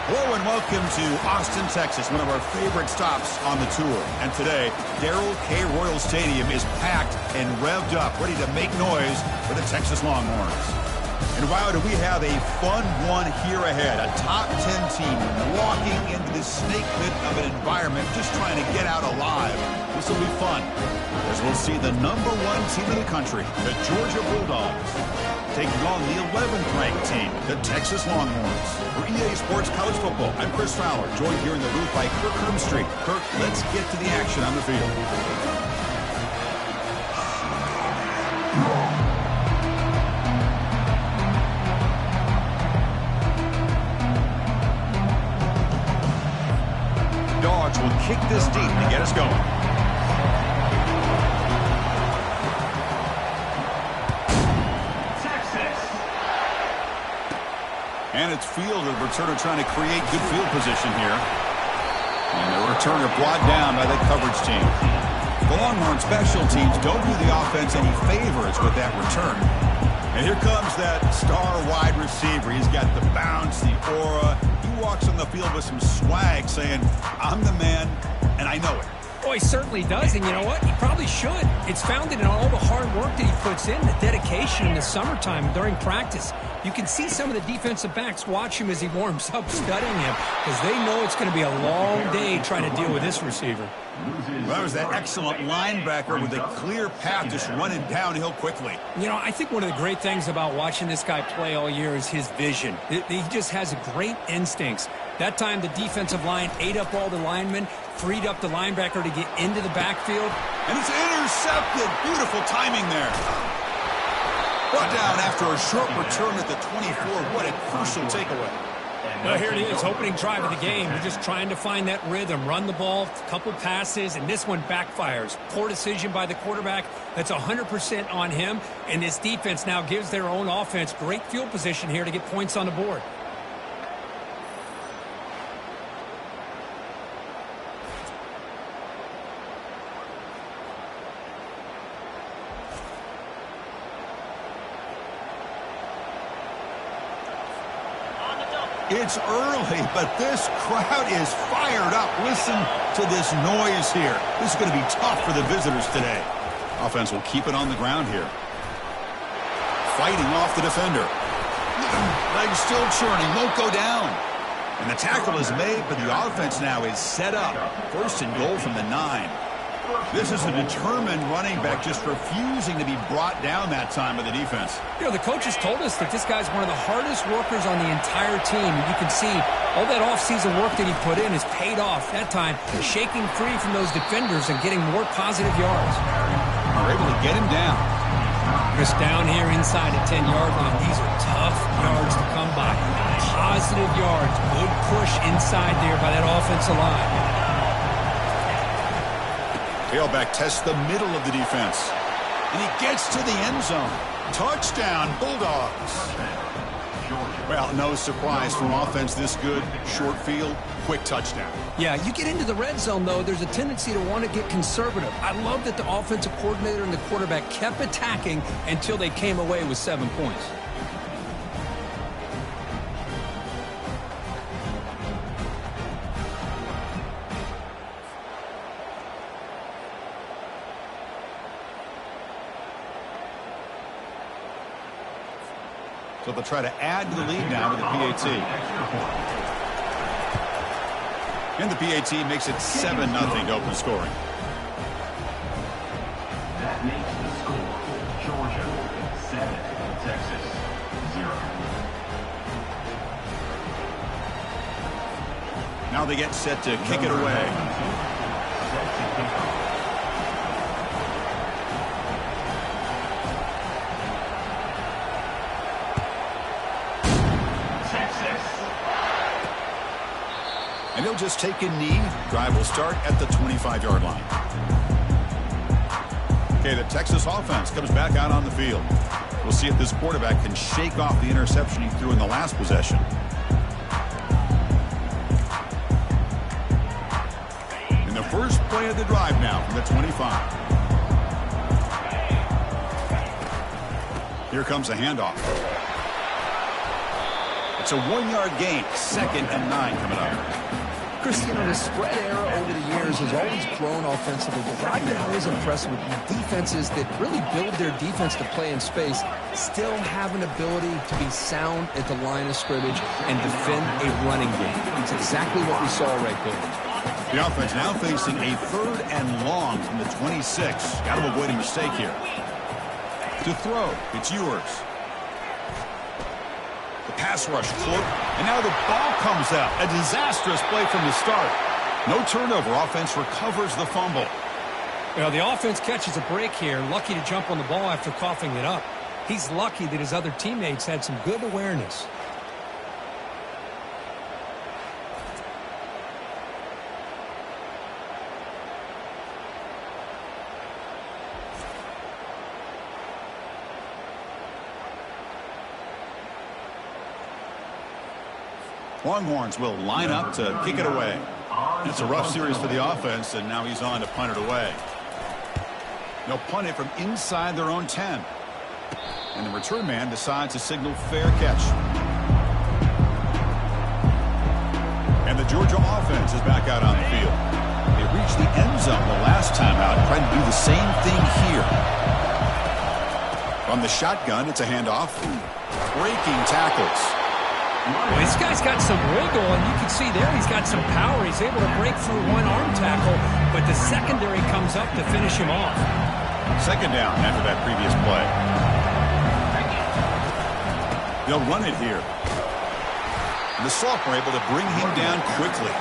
Hello and welcome to Austin, Texas, one of our favorite stops on the tour. And today, Darrell K. Royal Stadium is packed and revved up, ready to make noise for the Texas Longhorns. And wow, do we have a fun one here ahead. A top 10 team walking into this snake pit of an environment, just trying to get out alive. This will be fun, as we'll see the #1 team in the country, the Georgia Bulldogs, taking on the 11th ranked team, the Texas Longhorns. For EA Sports College Football, I'm Chris Fowler, joined here in the booth by Kirk Herbstreit. Kirk, let's get to the action on the field. Dogs will kick this deep to get us going. And it's field, the returner trying to create good field position here. And the returner brought down by the coverage team. The Longhorn special teams don't do the offense any favors with that return. And here comes that star wide receiver. He's got the bounce, the aura. He walks on the field with some swag saying, I'm the man, and I know it. Oh, he certainly does, and you know what? He probably should. It's founded in all the hard work that he puts in, the dedication in the summertime during practice. You can see some of the defensive backs watch him as he warms up, studying him, because they know it's going to be a long day trying to deal with this receiver. Well, that was that excellent linebacker with a clear path just running downhill quickly. You know, I think one of the great things about watching this guy play all year is his vision. He just has great instincts. That time, the defensive line ate up all the linemen, freed up the linebacker to get into the backfield. And it's intercepted. Beautiful timing there. Brought down after a short return at the 24. What a crucial takeaway. Well, here it is, opening drive of the game. You're just trying to find that rhythm, run the ball, a couple passes, and this one backfires. Poor decision by the quarterback. That's 100% on him. And this defense now gives their own offense great field position here to get points on the board. It's early, but this crowd is fired up. Listen to this noise here. This is going to be tough for the visitors today. Offense will keep it on the ground here. Fighting off the defender. Legs still churning, won't go down. And the tackle is made, but the offense now is set up. First and goal from the 9. This is a determined running back just refusing to be brought down that time by the defense. You know, the coaches told us that this guy's one of the hardest workers on the entire team. And you can see all that offseason work that he put in has paid off. That time, shaking free from those defenders and getting more positive yards. They're able to get him down. Just down here inside the 10-yard line. These are tough yards to come by. Positive yards. Good push inside there by that offensive line. Tailback tests the middle of the defense. And he gets to the end zone. Touchdown, Bulldogs. Well, no surprise from offense this good. Short field, quick touchdown. Yeah, you get into the red zone, though, there's a tendency to want to get conservative. I love that the offensive coordinator and the quarterback kept attacking until they came away with 7 points. So they'll try to add to the lead now with the PAT. And the PAT makes it 7-0 to open scoring. That makes the score Georgia 7, Texas 0. Now they get set to kick it away. And he'll just take a knee. Drive will start at the 25-yard line. Okay, the Texas offense comes back out on the field. We'll see if this quarterback can shake off the interception he threw in the last possession. In the first play of the drive now from the 25. Here comes a handoff. It's a 1-yard gain. 2nd and 9 coming up. Chris, you know, the spread era over the years has always grown offensively, but what I've been always impressed with defenses that really build their defense to play in space still have an ability to be sound at the line of scrimmage and defend a running game. It's exactly what we saw right there. The offense now facing a 3rd and long from the 26. Got to avoid a mistake here. To throw, it's yours. The pass rush close, and now the ball comes out. A disastrous play from the start. No turnover. Offense recovers the fumble. Well, the offense catches a break here. Lucky to jump on the ball after coughing it up. He's lucky that his other teammates had some good awareness. Longhorns will line up to kick it away. It's a rough series for the offense, and now he's on to punt it away. They'll punt it from inside their own 10. And the return man decides to signal fair catch. And the Georgia offense is back out on the field. They reached the end zone the last time out, trying to do the same thing here. From the shotgun, it's a handoff. Breaking tackles. Well, this guy's got some wiggle, and you can see there he's got some power. He's able to break through one arm tackle, but the secondary comes up to finish him off. 2nd down after that previous play. They'll run it here. The sophomore able to bring him down quickly.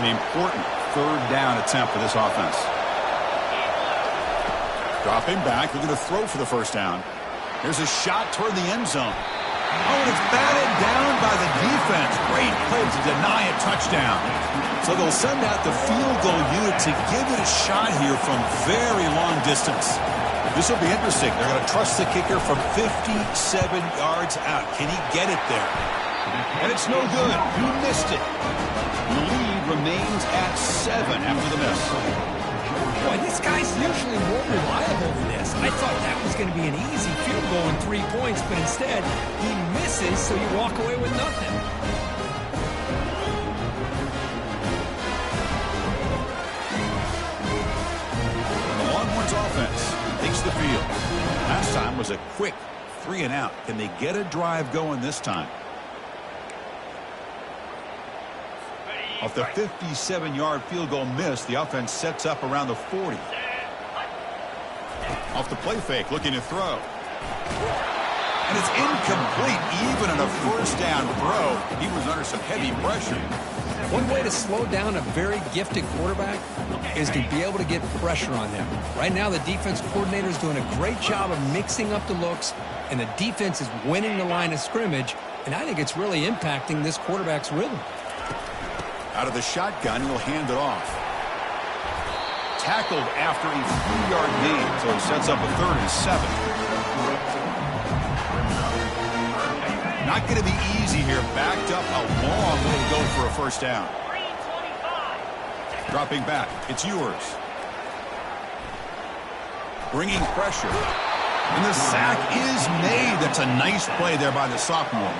An important 3rd down attempt for this offense. Dropping back, looking to throw for the 1st down. Here's a shot toward the end zone. Oh, and it's batted down by the defense. Great play to deny a touchdown. So they'll send out the field goal unit to give it a shot here from very long distance. This will be interesting. They're going to trust the kicker from 57 yards out. Can he get it there? And it's no good. He missed it. The lead remains at 7 after the miss. Boy, this guy's usually more reliable than this. I thought that was going to be an easy field goal and 3 points, but instead, he misses, so you walk away with nothing. The Longhorns offense takes the field. Last time was a quick 3 and out. Can they get a drive going this time? Off the 57-yard field goal miss, the offense sets up around the 40. Off the play fake, looking to throw. And it's incomplete. Even on a 1st down throw, he was under some heavy pressure. One way to slow down a very gifted quarterback is to be able to get pressure on them. Right now, the defense coordinator is doing a great job of mixing up the looks, and the defense is winning the line of scrimmage, and I think it's really impacting this quarterback's rhythm. Out of the shotgun, he'll hand it off. Tackled after a 3-yard gain, so he sets up a 3rd and 7. Not going to be easy here. Backed up a long way to go for a 1st down. Dropping back. It's yours. Bringing pressure. And the sack is made. That's a nice play there by the sophomore.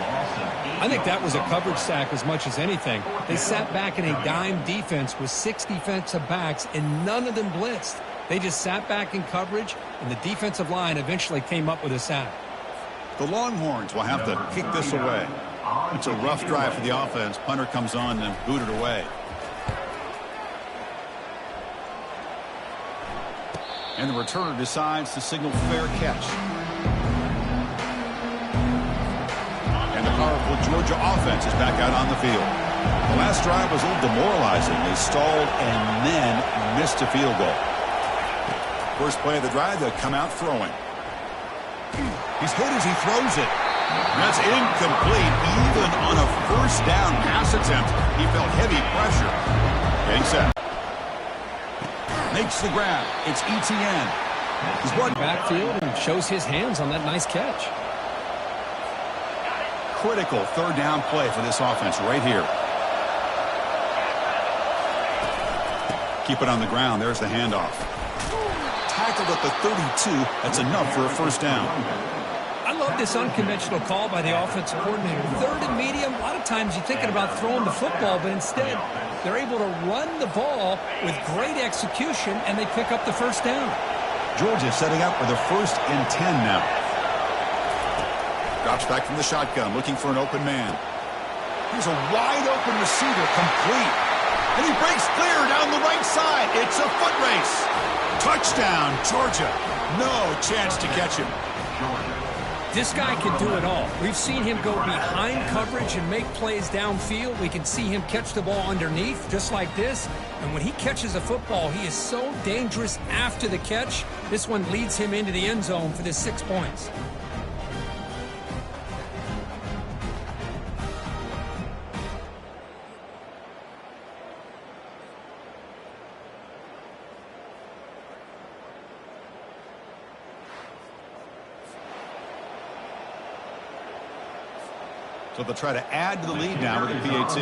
I think that was a coverage sack as much as anything. They sat back in a dime defense with 6 defensive backs, and none of them blitzed. They just sat back in coverage, and the defensive line eventually came up with a sack. The Longhorns will have to kick this away. It's a rough drive for the offense. Punter comes on and booted away. And the returner decides to signal fair catch. And the powerful Georgia offense is back out on the field. The last drive was a little demoralizing. They stalled and then missed a field goal. First play of the drive, they'll come out throwing. He's hit as he throws it. That's incomplete. Even on a 1st down pass attempt, he felt heavy pressure. Getting set. Makes the grab. It's Etienne. He's one Backfield and shows his hands on that nice catch. Critical 3rd down play for this offense right here. Keep it on the ground. There's the handoff. tackled at the 32. That's enough for a first down. I love this unconventional call by the offensive coordinator. Third and medium, a lot of times you're thinking about throwing the football, but instead they're able to run the ball with great execution, and they pick up the first down. Georgia setting up for the 1st and 10 now. Drops back from the shotgun, looking for an open man. Here's a wide-open receiver, complete. And he breaks clear down the right side. It's a foot race. Touchdown, Georgia. No chance to catch him. This guy can do it all. We've seen him go behind coverage and make plays downfield. We can see him catch the ball underneath, just like this. And when he catches a football, he is so dangerous after the catch. This one leads him into the end zone for the 6 points. So they'll try to add to the lead now with the PAT.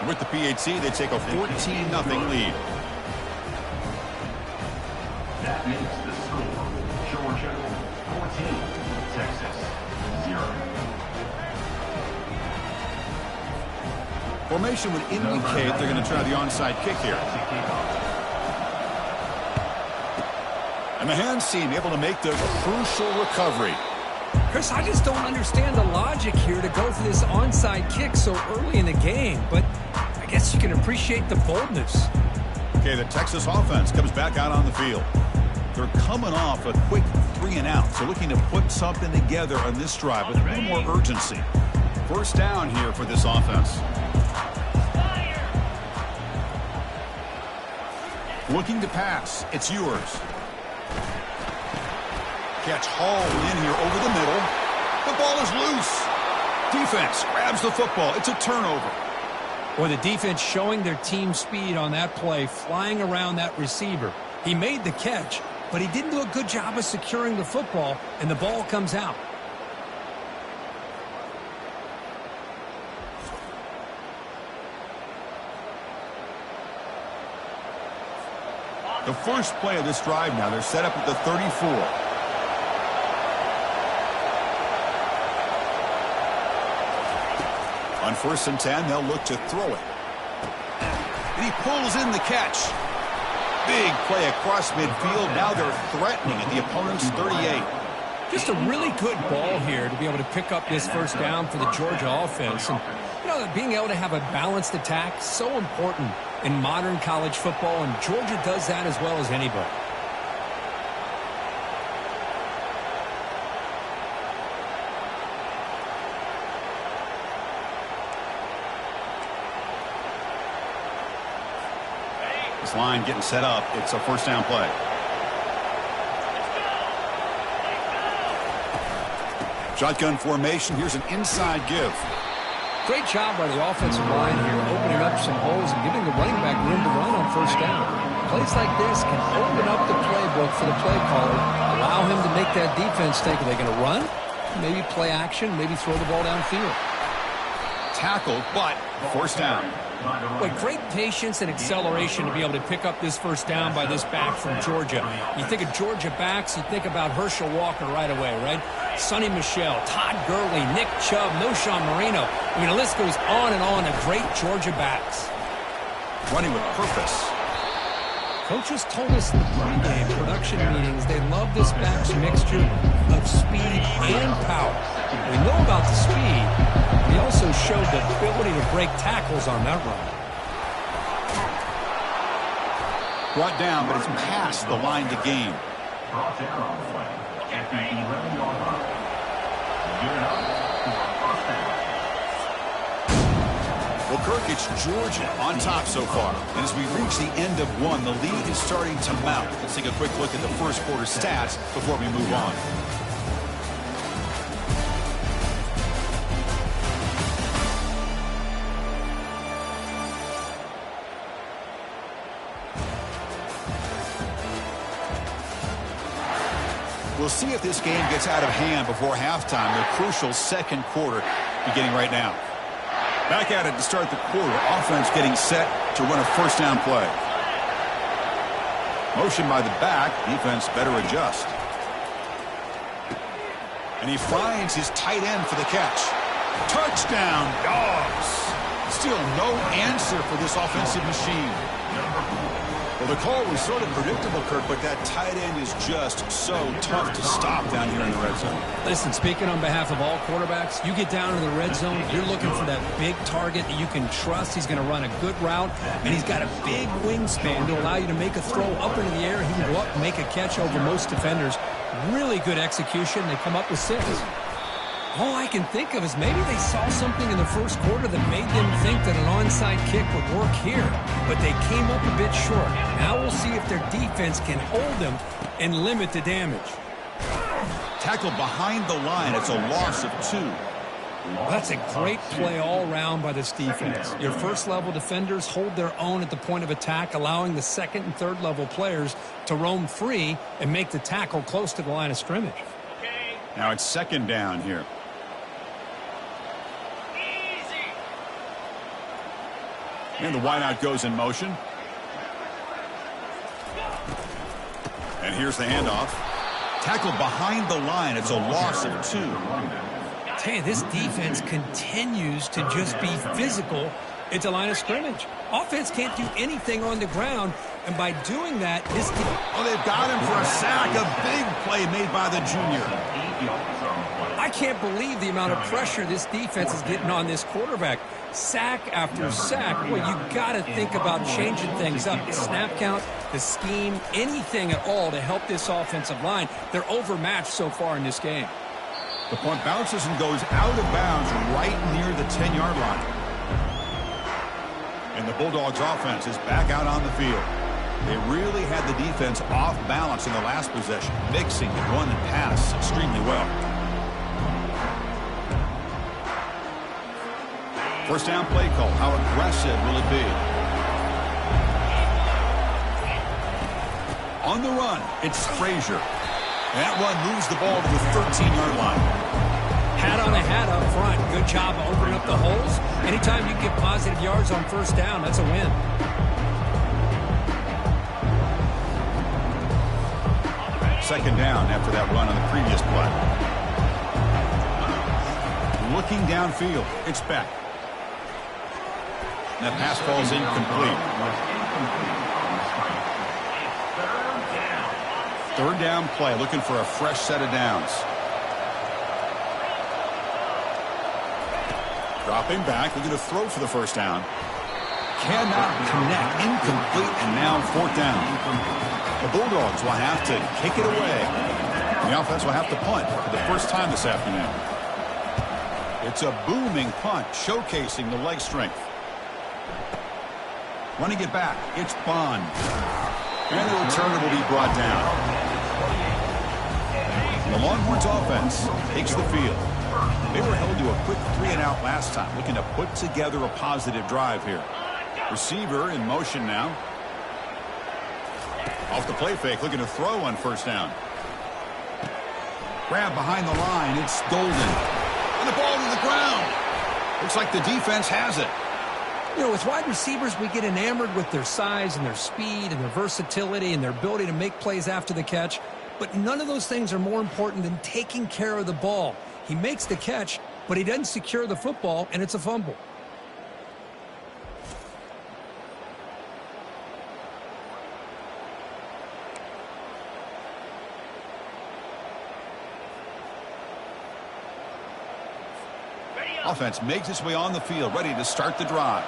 With the PAT, they take a 14-0 lead. That makes the score Georgia 14, Texas 0. Formation would indicate they're going to try the onside kick here. And the hands team able to make the crucial recovery. Chris, I just don't understand the logic here to go for this onside kick so early in the game, but I guess you can appreciate the boldness. Okay, the Texas offense comes back out on the field. They're coming off a quick 3-and-out, so looking to put something together on this drive with a little more urgency. First down here for this offense. Looking to pass. It's yours. Catch hauled in here over the middle. The ball is loose. Defense grabs the football. It's a turnover. Boy, the defense showing their team speed on that play, flying around that receiver. He made the catch, but he didn't do a good job of securing the football, and the ball comes out. The first play of this drive now, they're set up at the 34. On 1st and 10, they'll look to throw it. And he pulls in the catch. Big play across midfield. Now they're threatening at the opponent's 38. Just a really good ball here to be able to pick up this first down for the Georgia offense. And, you know, being able to have a balanced attack, so important in modern college football, and Georgia does that as well as anybody. This line getting set up. It's a first down play. Shotgun formation. Here's an inside give. Great job by the offensive line here, opening up some holes and giving the running back room to run on first down. Plays like this can open up the playbook for the play caller, allow him to make that defense think, are they going to run? Maybe play action, maybe throw the ball downfield. Tackled, but first down. Boy, great patience and acceleration to be able to pick up this first down by this back from Georgia. You think of Georgia backs, you think about Herschel Walker right away, right? Sonny Michel, Todd Gurley, Nick Chubb, Noshawn Marino. I mean, the list goes on and on of great Georgia backs. Running with purpose. Coaches told us in the pregame production meetings they love this back's mixture of speed and power. We know about the speed. He also showed the ability to break tackles on that run. Brought down, but it's past the line to gain. Brought down on the play at the 11-yard line. Good enough for a first down. Well, Kirk, it's Georgia on top so far. And as we reach the end of one, the lead is starting to mount. Let's take a quick look at the first quarter stats before we move on. We'll see if this game gets out of hand before halftime. The crucial second quarter beginning right now. Back at it to start the quarter. Offense getting set to run a first down play. Motion by the back. Defense better adjust. And he finds his tight end for the catch. Touchdown, Dogs. Still no answer for this offensive machine. Well, the call was sort of predictable, Kirk, but that tight end is just so tough to stop down here in the red zone. Listen, speaking on behalf of all quarterbacks, you get down in the red zone, you're looking for that big target that you can trust. He's going to run a good route, and he's got a big wingspan to allow you to make a throw up into the air. He can go up and make a catch over most defenders. Really good execution. They come up with 6. All I can think of is maybe they saw something in the first quarter that made them think that an onside kick would work here, but they came up a bit short. Now we'll see if their defense can hold them and limit the damage. Tackled behind the line. It's a loss of 2. That's a great play all around by this defense. Your first-level defenders hold their own at the point of attack, allowing the second and third-level players to roam free and make the tackle close to the line of scrimmage. Now it's second down here. And the wideout goes in motion. And here's the handoff. Tackled behind the line. It's a loss of 2. Tell you, this defense continues to just be physical at the line of scrimmage. Offense can't do anything on the ground, and by doing that, this... Oh, they've got him for a sack. A big play made by the junior. I can't believe the amount of pressure this defense is getting on this quarterback. Sack after sack. Well, you got to think about changing things up. The snap count, the scheme, anything at all to help this offensive line. They're overmatched so far in this game. The punt bounces and goes out of bounds right near the 10-yard line. And the Bulldogs offense is back out on the field. They really had the defense off balance in the last possession, mixing the run and pass extremely well. First down play call. How aggressive will it be? On the run, it's Frazier. That run moves the ball to the 13-yard line. Hat on a hat up front. Good job opening up the holes. Anytime you get positive yards on first down, that's a win. Second down after that run on the previous play. Looking downfield, it's Beck. That pass falls incomplete. Third down play, looking for a fresh set of downs. Dropping back, looking to throw for the first down. Cannot connect, incomplete, and now fourth down. The Bulldogs will have to kick it away. The offense will have to punt for the first time this afternoon. It's a booming punt, showcasing the leg strength. Running it back, it's Bond. And the returner will be brought down. The Longhorns offense takes the field. They were held to a quick 3-and-out last time, looking to put together a positive drive here. Receiver in motion now. Off the play fake, looking to throw on first down. Grab behind the line, it's Golden. And the ball to the ground. Looks like the defense has it. You know, with wide receivers, we get enamored with their size and their speed and their versatility and their ability to make plays after the catch. But none of those things are more important than taking care of the ball. He makes the catch, but he doesn't secure the football, and it's a fumble. Offense makes its way on the field, ready to start the drive.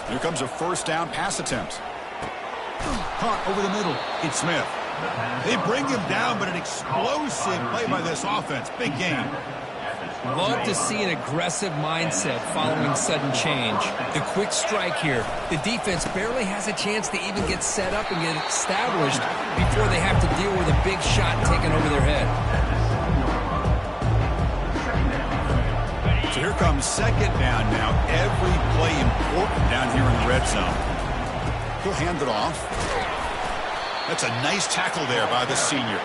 Here comes a first down pass attempt. Caught over the middle. It's Smith. They bring him down, but an explosive play by this offense. Big game. Love to see an aggressive mindset following sudden change. The quick strike here. The defense barely has a chance to even get set up and get established before they have to deal with a big shot taken over their head. So here comes second down now. Every play important down here in the red zone. He'll hand it off. That's a nice tackle there by the senior.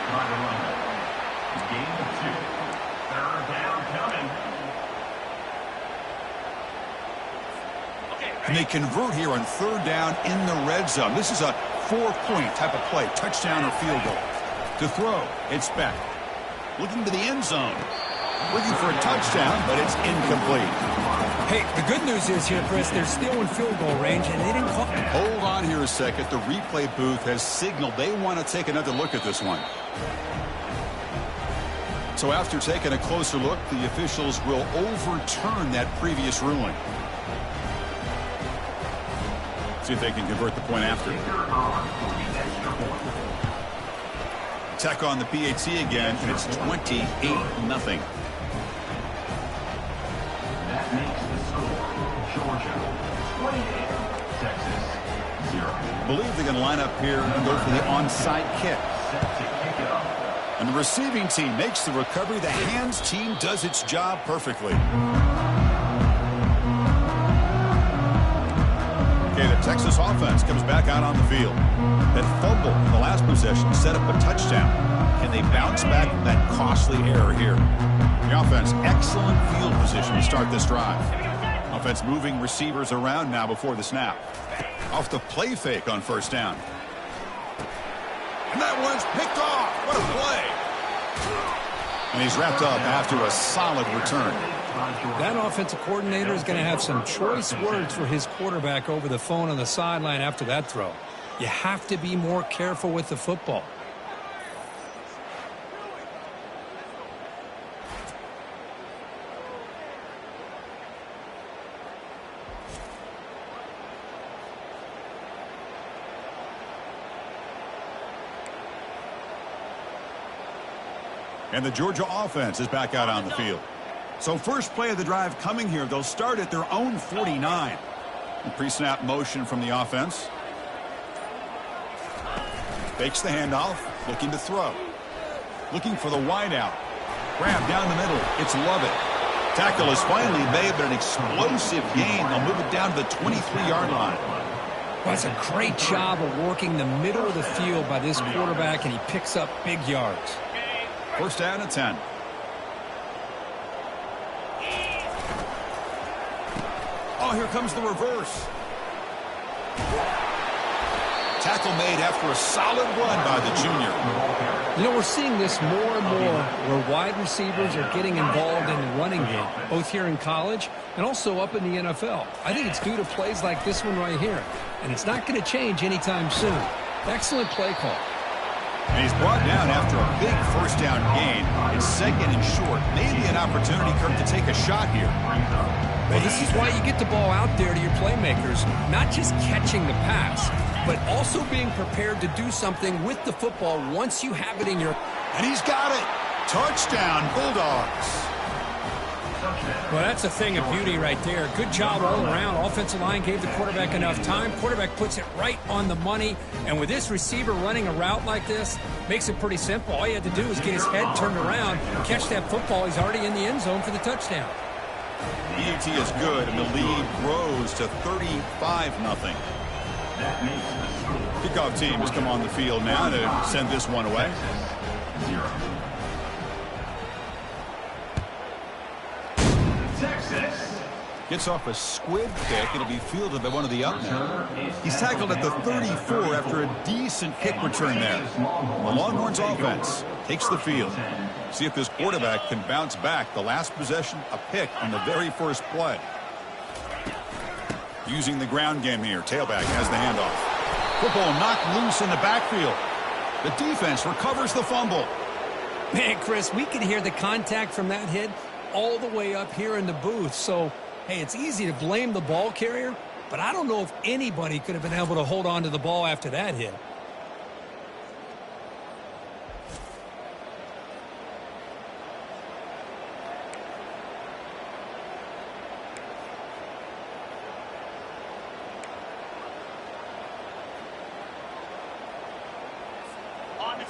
And they convert here on 3rd down in the red zone. This is a 4-point type of play, touchdown or field goal. To throw, it's Beck. Looking to the end zone. Looking for a touchdown, but it's incomplete. Hey, the good news is here, Chris, they're still in field goal range, and they didn't call. Hold on here a second. The replay booth has signaled they want to take another look at this one. So after taking a closer look, the officials will overturn that previous ruling. See if they can convert the point after. Attack on the PAT again, and it's 28-0. That makes the score Georgia 28, Texas 0. I believe they're going to line up here and go for the onside kick. Set to kick it off. And the receiving team makes the recovery. The hands team does its job perfectly. Okay, the Texas offense comes back out on the field. That fumble in the last possession set up a touchdown. Can they bounce back from that costly error here? The offense, excellent field position to start this drive. Offense moving receivers around now before the snap. Off the play fake on 1st down. And that one's picked off. What a play. And he's wrapped up after a solid return. That offensive coordinator is going to have some choice words for his quarterback over the phone on the sideline after that throw. You have to be more careful with the football. And the Georgia offense is back out on the field. So first play of the drive coming here. They'll start at their own 49. Pre-snap motion from the offense. Fakes the handoff. Looking to throw. Looking for the wideout. Grab down the middle. It's Lovett. Tackle is finally made, but an explosive gain. They'll move it down to the 23-yard line. Well, that's a great job of working the middle of the field by this quarterback, and he picks up big yards. 1st down and 10. Oh, here comes the reverse. Tackle made after a solid run by the junior. You know, we're seeing this more and more where wide receivers are getting involved in the running game, both here in college and also up in the NFL. I think it's due to plays like this one right here, and it's not going to change anytime soon. Excellent play call. And he's brought down after a big 1st down gain. It's 2nd and short. Maybe an opportunity, Kirk, to take a shot here. Well, this is why you get the ball out there to your playmakers, not just catching the pass, but also being prepared to do something with the football once you have it in your... And he's got it. Touchdown, Bulldogs. Well, that's a thing of beauty right there. Good job all around. Offensive line gave the quarterback enough time. Quarterback puts it right on the money. And with this receiver running a route like this, makes it pretty simple. All you had to do is get his head turned around, catch that football. He's already in the end zone for the touchdown. EAT is good, and the lead grows to 35-0. Kickoff team has come on the field now to send this one away. Texas Gets off a squib kick. It'll be fielded by one of the up men. He's tackled at the 34 after a decent kick return there. The Longhorns offense takes the field. See if this quarterback can bounce back. The last possession, a pick on the very first play. Using the ground game here. Tailback has the handoff. Football knocked loose in the backfield. The defense recovers the fumble. Man, Chris, we could hear the contact from that hit all the way up here in the booth. So, hey, it's easy to blame the ball carrier, but I don't know if anybody could have been able to hold on to the ball after that hit.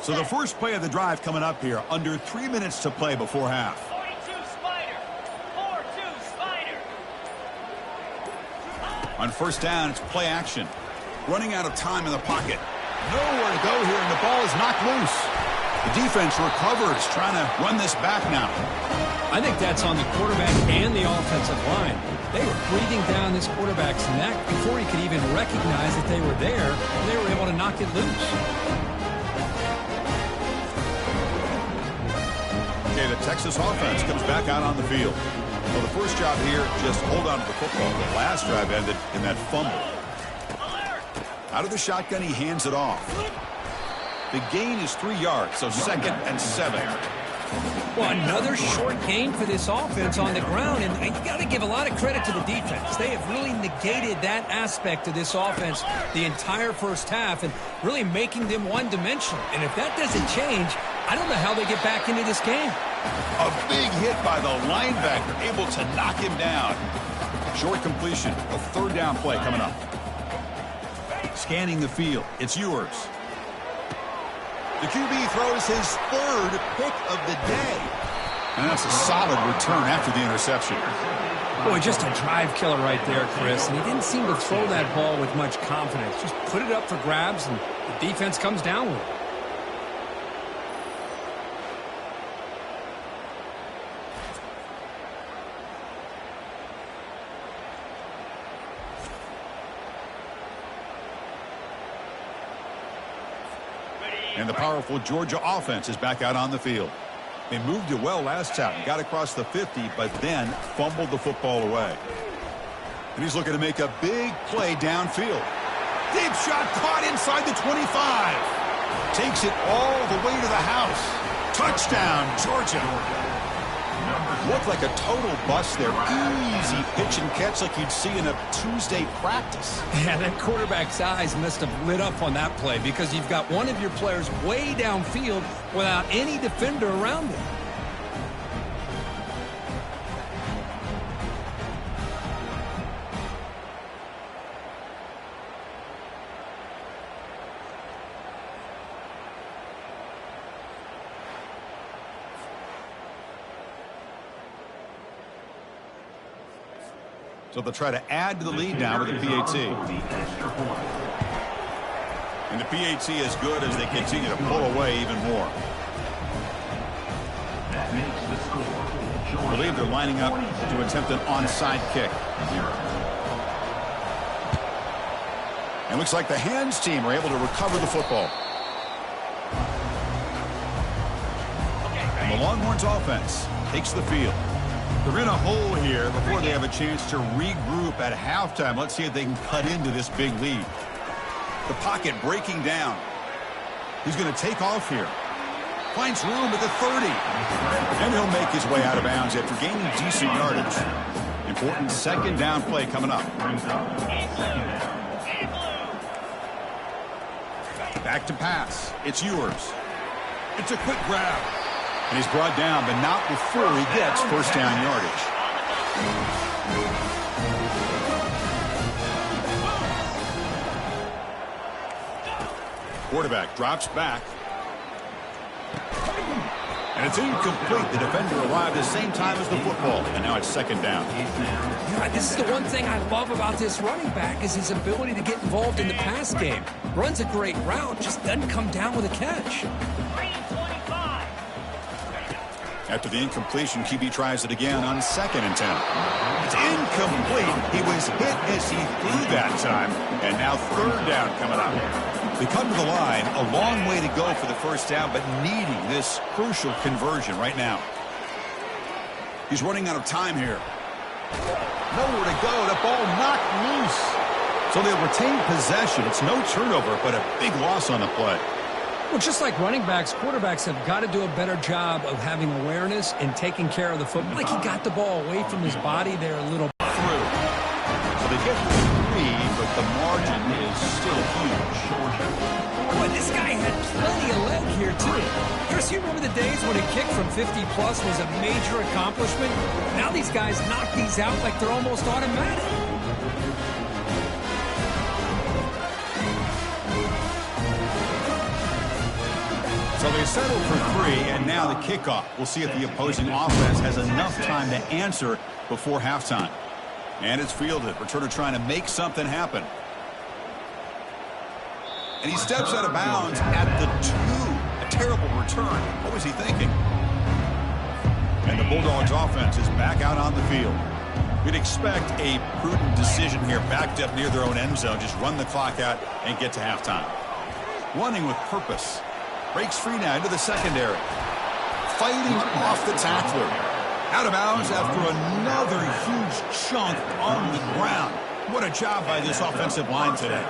So the first play of the drive coming up here, under 3 minutes to play before half. 42 Spider. 4-2 Spider. On first down, it's play action. Running out of time in the pocket. Nowhere to go here, and the ball is knocked loose. The defense recovers, trying to run this back now. I think that's on the quarterback and the offensive line. They were breathing down this quarterback's neck before he could even recognize that they were there, and they were able to knock it loose. Okay, the Texas offense comes back out on the field. Well, the first job here, just hold on to the football. The last drive ended in that fumble. Out of the shotgun, he hands it off. The gain is 3 yards, so 2nd and 7. Well, another short gain for this offense on the ground, and you got to give a lot of credit to the defense. They have really negated that aspect of this offense the entire first half and really making them one-dimensional. And if that doesn't change, I don't know how they get back into this game. A big hit by the linebacker, able to knock him down. Short completion, a 3rd down play coming up. Scanning the field, it's Ewers. The QB throws his 3rd pick of the day. And that's a solid return after the interception. Boy, just a drive killer right there, Chris. And he didn't seem to throw that ball with much confidence. Just put it up for grabs, and the defense comes down with it. And the powerful Georgia offense is back out on the field. They moved it well last time, got across the 50, but then fumbled the football away. And he's looking to make a big play downfield. Deep shot caught inside the 25. Takes it all the way to the house. Touchdown, Georgia. Looked like a total bust there. Easy pitch and catch like you'd see in a Tuesday practice. Yeah, that quarterback's eyes must have lit up on that play because you've got one of your players way downfield without any defender around him. So they'll try to add to the lead now with the PAT. And the PAT is good as they continue to pull away even more. I believe they're lining up to attempt an onside kick. And looks like the hands team are able to recover the football. And the Longhorns offense takes the field. They're in a hole here before they have a chance to regroup at halftime. Let's see if they can cut into this big lead. The pocket breaking down. He's going to take off here. Finds room at the 30. And he'll make his way out of bounds after gaining decent yardage. Important 2nd down play coming up. Back to pass. It's Ewers. It's a quick grab. And he's brought down, but not before he gets 1st down yardage. Quarterback drops back. And it's incomplete. The defender arrived at the same time as the football. And now it's 2nd down. Yeah, this is the one thing I love about this running back is his ability to get involved in the pass game. Runs a great route, just doesn't come down with a catch. After the incompletion, QB tries it again on 2nd and 10. It's incomplete. He was hit as he threw that time. And now 3rd down coming up. They come to the line, a long way to go for the 1st down, but needing this crucial conversion right now. He's running out of time here. Nowhere to go. The ball knocked loose. So they'll retain possession. It's no turnover, but a big loss on the play. Well, just like running backs, quarterbacks have got to do a better job of having awareness and taking care of the football. Like he got the ball away from his body there a little through. So they get 3, but the margin is still huge. Boy, this guy had plenty of leg here, too. Chris, you remember the days when a kick from 50-plus was a major accomplishment? Now these guys knock these out like they're almost automatic. So they settle for 3, and now the kickoff. We'll see if the opposing offense has enough time to answer before halftime. And it's fielded. Returner trying to make something happen. And he steps out of bounds at the 2. A terrible return. What was he thinking? And the Bulldogs offense is back out on the field. We'd expect a prudent decision here, backed up near their own end zone. Just run the clock out and get to halftime. Running with purpose. Breaks free now into the secondary. Fighting off the tackler. Out of bounds after another huge chunk on the ground. What a job by this offensive line today.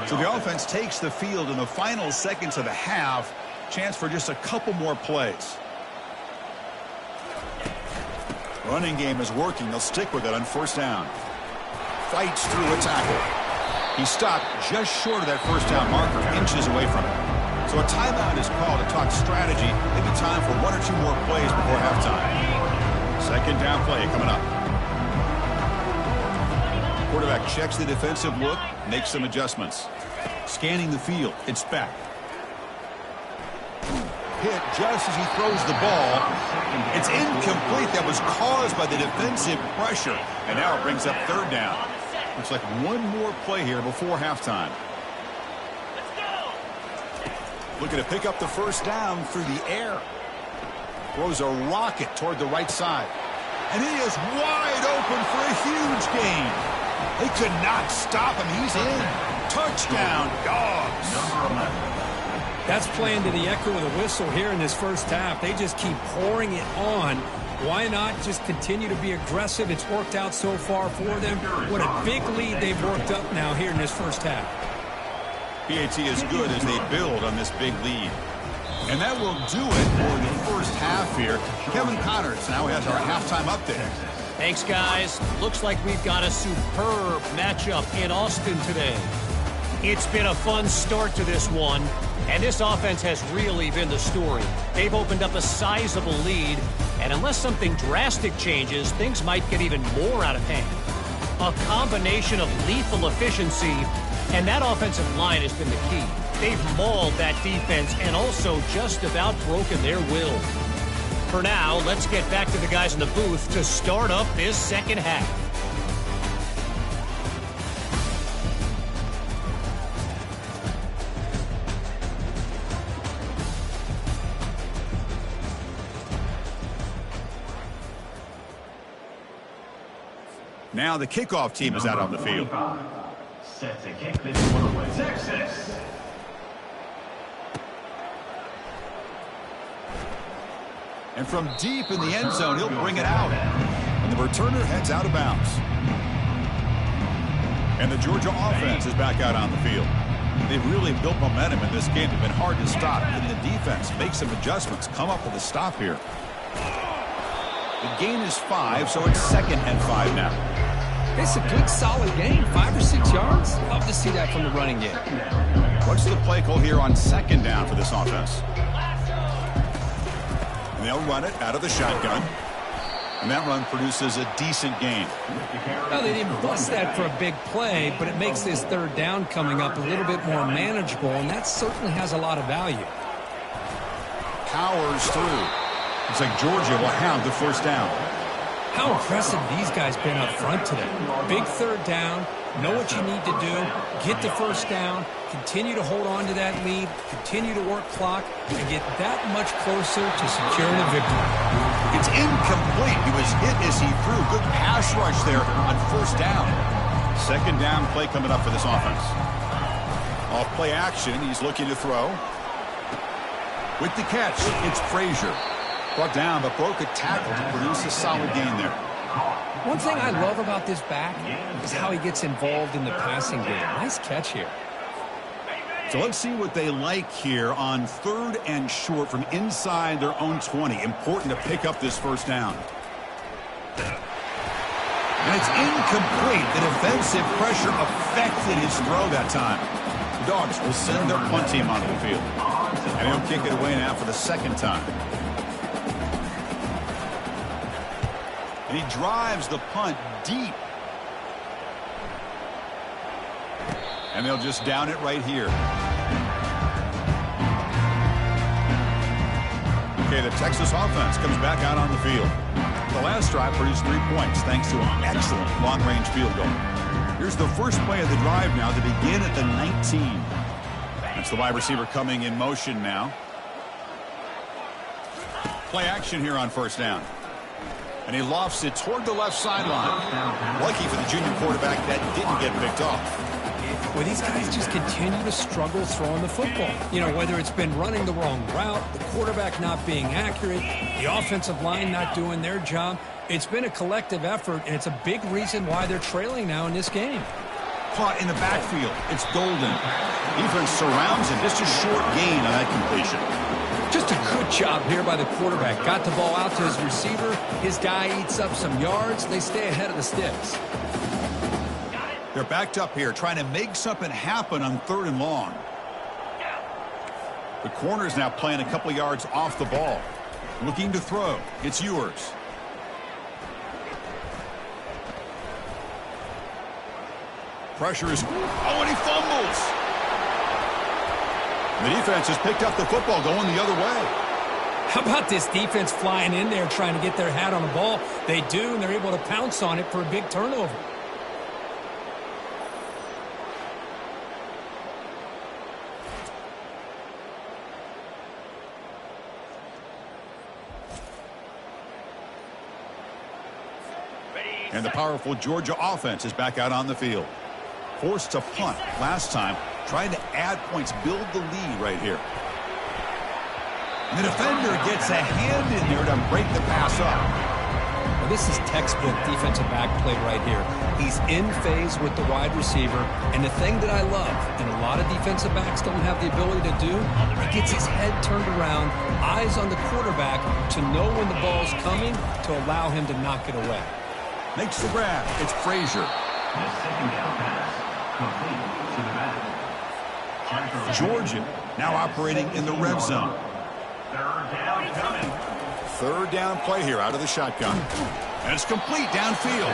So the offense takes the field in the final seconds of the half. Chance for just a couple more plays. Running game is working. They'll stick with it on first down. Fights through a tackle. He stopped just short of that first down marker, inches away from it. So a timeout is called to talk strategy. Maybe time for one or two more plays before halftime. Second down play coming up. Quarterback checks the defensive look, makes some adjustments. Scanning the field, it's back. Hit just as he throws the ball. It's incomplete. That was caused by the defensive pressure. And now it brings up third down. Looks like one more play here before halftime. Looking to pick up the first down through the air. Throws a rocket toward the right side. And he is wide open for a huge gain. They could not stop him. He's in. Touchdown, Dogs. That's playing to the echo of the whistle here in this first half. They just keep pouring it on. Why not just continue to be aggressive? It's worked out so far for them. What a big lead they've worked up now here in this first half. PAT is good as they build on this big lead. And that will do it for the first half here. Kevin Connors now has our halftime update. Thanks, guys. Looks like we've got a superb matchup in Austin today. It's been a fun start to this one, and this offense has really been the story. They've opened up a sizable lead, and unless something drastic changes, things might get even more out of hand. A combination of lethal efficiency, and that offensive line has been the key. They've mauled that defense and also just about broken their will. For now, let's get back to the guys in the booth to start up this second half. Now the kickoff team is out on the field. Set to kick this one away. Texas. And from deep in the end zone, he'll bring it out. And the returner heads out of bounds. And the Georgia offense is back out on the field. They've really built momentum in this game. They've been hard to stop. And the defense make some adjustments, come up with a stop here. The gain is 5, so it's 2nd and 5 now. It's a good, solid game. 5 or 6 yards. Love to see that from the running game. What's the play call here on 2nd down for this offense? And they'll run it out of the shotgun. And that run produces a decent gain. Well, they didn't bust that for a big play, but it makes this third down coming up a little bit more manageable, and that certainly has a lot of value. Powers through. Looks like Georgia will have the first down. How impressive these guys been up front today. Big third down, know what you need to do, get the first down, continue to hold on to that lead, continue to work clock, and get that much closer to securing a victory. It's incomplete. He was hit as he threw. Good pass rush there on first down. 2nd down play coming up for this offense. Off play action, he's looking to throw. With the catch, it's Frazier. Brought down, but broke a tackle to produce a solid gain there. One thing I love about this back is how he gets involved in the passing game. Nice catch here. So let's see what they like here on 3rd and short from inside their own 20. Important to pick up this first down. And it's incomplete. The defensive pressure affected his throw that time. The Dogs will send their punt team onto the field. And he'll kick it away now for the 2nd time. And he drives the punt deep. And they'll just down it right here. Okay, the Texas offense comes back out on the field. The last drive produced 3 points thanks to an excellent long-range field goal. Here's the first play of the drive now to begin at the 19. That's the wide receiver coming in motion now. Play action here on first down. And he lofts it toward the left sideline. Lucky for the junior quarterback that didn't get picked off. Well, these guys just continue to struggle throwing the football. You know, whether it's been running the wrong route, the quarterback not being accurate, the offensive line not doing their job. It's been a collective effort, and it's a big reason why they're trailing now in this game. Caught in the backfield. It's Golden. Defense surrounds him. Just a short gain on that completion. Just a good job here by the quarterback. Got the ball out to his receiver. His guy eats up some yards. They stay ahead of the sticks. They're backed up here, trying to make something happen on 3rd and long. The corner's now playing a couple yards off the ball. Looking to throw. It's Ewers. Pressure is... Oh, and he fumbles! The defense has picked up the football going the other way. How about this defense flying in there trying to get their hat on the ball? They do, and they're able to pounce on it for a big turnover. And the powerful Georgia offense is back out on the field. Forced to punt last time, trying to add points, build the lead right here. And the defender gets a hand in there to break the pass up. Well, this is textbook defensive back play right here. He's in phase with the wide receiver, and the thing that I love, and a lot of defensive backs don't have the ability to do, he gets his head turned around, eyes on the quarterback to know when the ball's coming to allow him to knock it away. Makes the grab. It's Frazier. The second down pass, complete to the back. Georgia now operating in the red zone. 3rd down coming. 3rd down play here out of the shotgun. And it's complete downfield.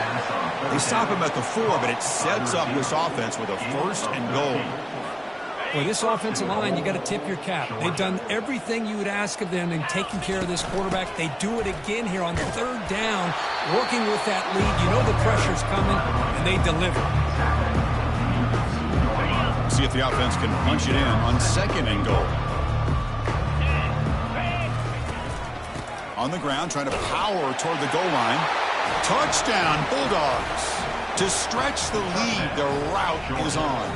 They stop him at the 4, but it sets up this offense with a 1st and goal. Well, this offensive line, you got to tip your cap. They've done everything you would ask of them in taking care of this quarterback. They do it again here on the 3rd down, working with that lead. You know the pressure's coming, and they deliver. See if the offense can punch it in on 2nd and goal. On the ground, trying to power toward the goal line. Touchdown, Bulldogs. To stretch the lead, the route is on.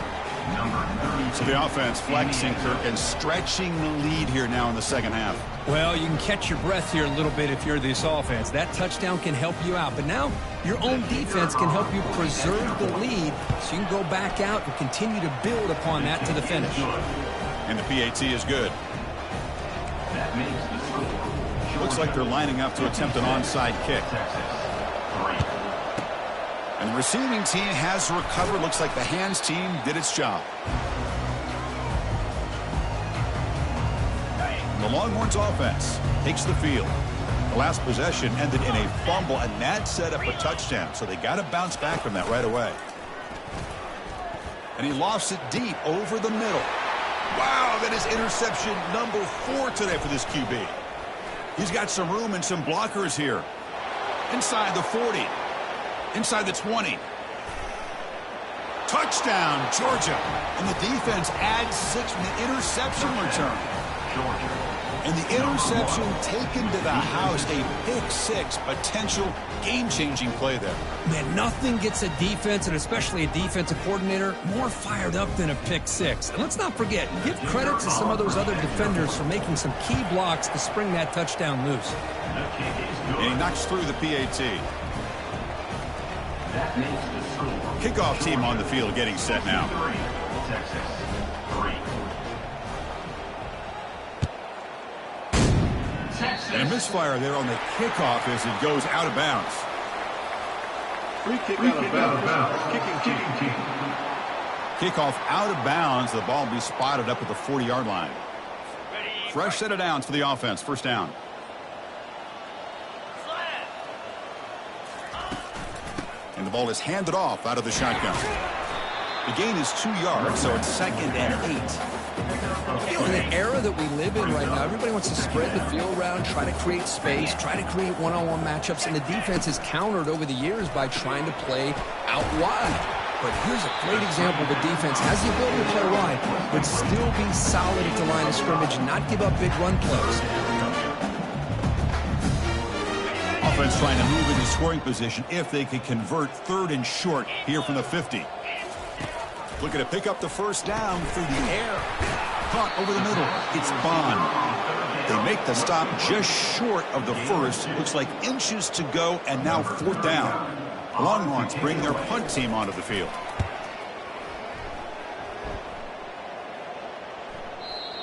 So the offense flexing, Kirk, and stretching the lead here now in the second half. Well, you can catch your breath here a little bit if you're this offense. That touchdown can help you out. But now your own defense can help you preserve the lead so you can go back out and continue to build upon that to the finish. And the PAT is good. That makes the score. Looks like they're lining up to attempt an onside kick. And the receiving team has recovered. Looks like the hands team did its job. The Longhorns offense takes the field. The last possession ended in a fumble, and that set up a touchdown. So they got to bounce back from that right away. And he lofts it deep over the middle. Wow, that is interception number 4 today for this QB. He's got some room and some blockers here. Inside the 40. Inside the 20. Touchdown, Georgia. And the defense adds 6 from the interception return. And the interception taken to the house. A pick-6 potential game-changing play there. Man, nothing gets a defense, and especially a defensive coordinator, more fired up than a pick-6. And let's not forget, give credit to some of those other defenders for making some key blocks to spring that touchdown loose. And he knocks through the PAT. That makes the score. Kickoff team on the field getting set now. Texas 3. And a misfire there on the kickoff as it goes out of bounds. Free kick out of bounds. Kicking team. Kickoff out of bounds. The ball will be spotted up at the 40-yard line. Fresh set of downs for the offense. First down. And the ball is handed off out of the shotgun. The gain is 2 yards, so it's 2nd and 8. In the era that we live in right now, everybody wants to spread the field around, try to create space, try to create one-on-one matchups, and the defense has countered over the years by trying to play out wide. But here's a great example. The defense has the ability to play wide, but still be solid at the line of scrimmage and not give up big run plays. offense trying to move into scoring position if they could convert 3rd and short here from the 50. Looking to pick up the first down through the air. Caught over the middle. It's Bond. They make the stop just short of the first. Looks like inches to go, and now 4th down. The Longhorns bring their punt team onto the field.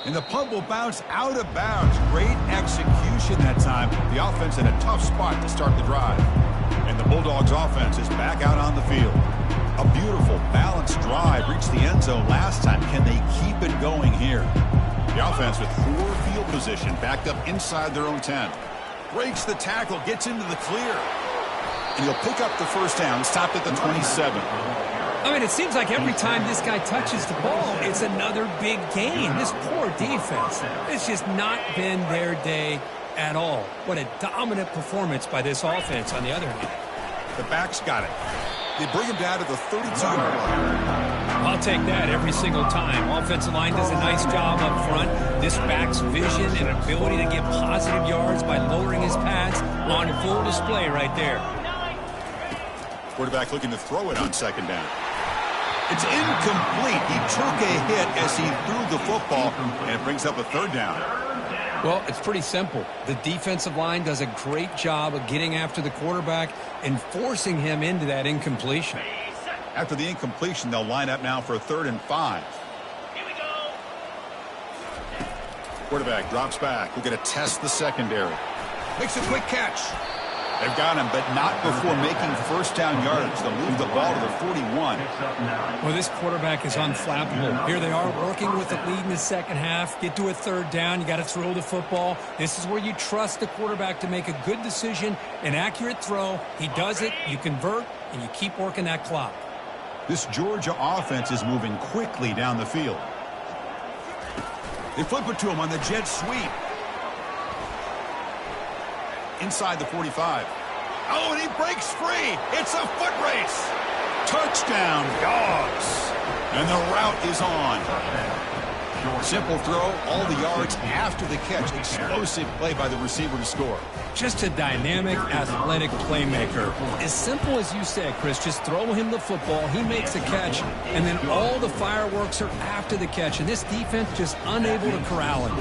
And the punt will bounce out of bounds. Great execution that time. The offense in a tough spot to start the drive. And the Bulldogs offense is back out on the field. A beautiful, balanced drive reached the end zone last time. Can they keep it going here? The offense with poor field position, backed up inside their own 10. Breaks the tackle, gets into the clear. And he'll pick up the first down, stopped at the 27. I mean, it seems like every time this guy touches the ball, it's another big gain. This poor defense, it's just not been their day at all. What a dominant performance by this offense on the other hand. The backs got it. They bring him down to the 32-yard line. I'll take that every single time. Offensive line does a nice job up front. This back's vision and ability to get positive yards by lowering his pads on full display right there. Quarterback looking to throw it on 2nd down. It's incomplete. He took a hit as he threw the football, and it brings up a 3rd down. Well, it's pretty simple. The defensive line does a great job of getting after the quarterback and forcing him into that incompletion. After the incompletion, they'll line up now for a 3rd and 5. Here we go. Quarterback drops back. We're going to test the secondary. Makes a quick catch. They've got him, but not before making first down yardage. They'll move the ball to the 41. Well, this quarterback is unflappable. Here they are working with the lead in the second half. Get to a 3rd down. You got to throw the football. This is where you trust the quarterback to make a good decision, an accurate throw. He does it, you convert, and you keep working that clock. This Georgia offense is moving quickly down the field. They flip it to him on the jet sweep. Inside the 45. Oh, and he breaks free. It's a foot race. Touchdown, Dogs. And the route is on. Simple throw, all the yards after the catch. Explosive play by the receiver to score. Just a dynamic, athletic playmaker. As simple as you said, Chris, just throw him the football, he makes a catch, and then all the fireworks are after the catch, and this defense just unable to corral him.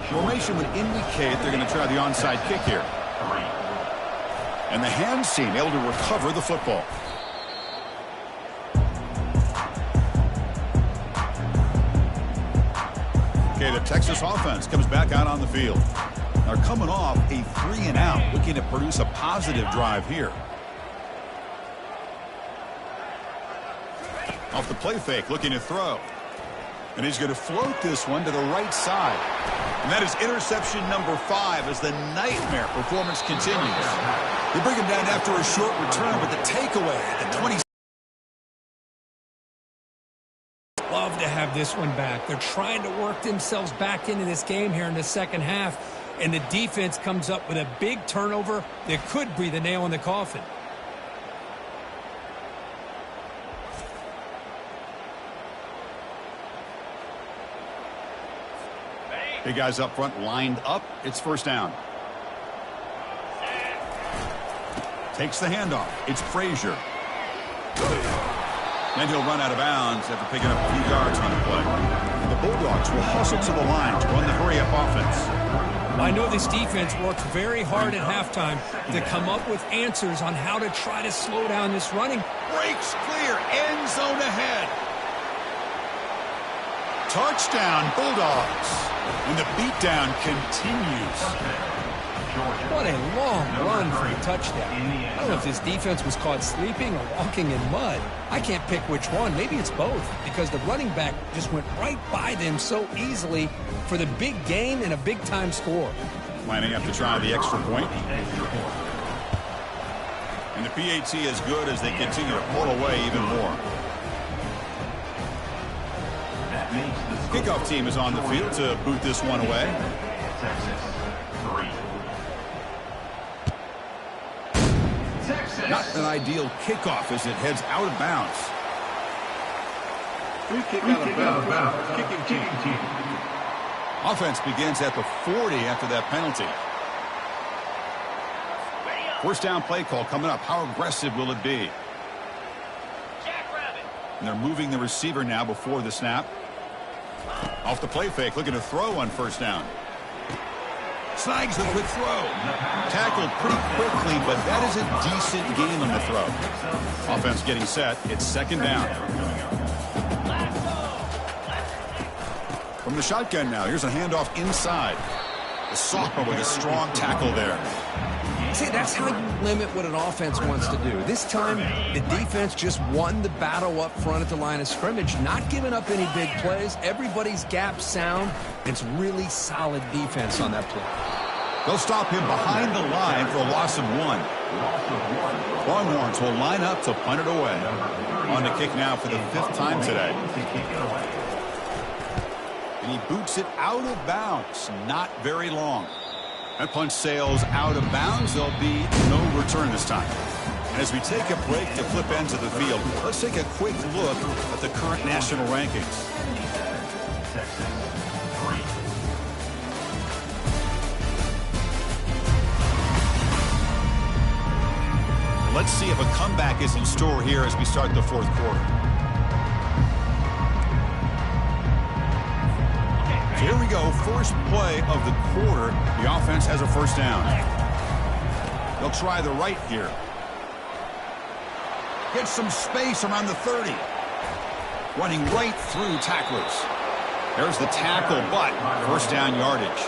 Formation would indicate they're going to try the onside kick here. And the hands team able to recover the football. Okay, the Texas offense comes back out on the field. They're coming off a 3-and-out, looking to produce a positive drive here. Off the play fake, looking to throw. And he's going to float this one to the right side. And that is interception number 5 as the nightmare performance continues. They bring him down after a short return, but the takeaway at the 20. Love to have this one back. They're trying to work themselves back into this game here in the second half, and the defense comes up with a big turnover that could be the nail in the coffin. Big guys up front lined up. It's first down. Takes the handoff. It's Frazier. And he'll run out of bounds after picking up a few yards on the play. And the Bulldogs will hustle to the line to run the hurry-up offense. I know this defense worked very hard at halftime to come up with answers on how to try to slow down this running. Breaks clear. End zone ahead. Touchdown, Bulldogs. And the beatdown continues. What a long run for a touchdown. I don't know if this defense was caught sleeping or walking in mud. I can't pick which one. Maybe it's both, because the running back just went right by them so easily for the big gain and a big-time score. Lining up to try the extra point. And the PAT is good as they continue to pull away even more. Kickoff team is on the field to boot this one away. Not an ideal kickoff as it heads out of bounds. Free kick out of bounds. Kicking team. Offense begins at the 40 after that penalty. Ready First down play call coming up. How aggressive will it be? Jackrabbit. And they're moving the receiver now before the snap. Off the play fake, looking to throw on first down. Snags the quick throw. Tackled pretty quickly, but that is a decent gain on the throw. Offense getting set. It's second down. From the shotgun now, here's a handoff inside. The sophomore with a strong tackle there. See, that's how you limit what an offense wants to do. This time, the defense just won the battle up front at the line of scrimmage, not giving up any big plays. Everybody's gap sound. It's really solid defense on that play. They'll stop him behind the line for a loss of 1. Longhorns will line up to punt it away. On to kick now for the 5th time today. And he boots it out of bounds. Not very long. That punt sails out of bounds. There'll be no return this time. And as we take a break to flip ends of the field, let's take a quick look at the current national rankings. Let's see if a comeback is in store here as we start the 4th quarter. So here we go, first play of the quarter. The offense has a first down. They'll try the right here. Get some space around the 30. Running right through tacklers. There's the tackle, but first down yardage.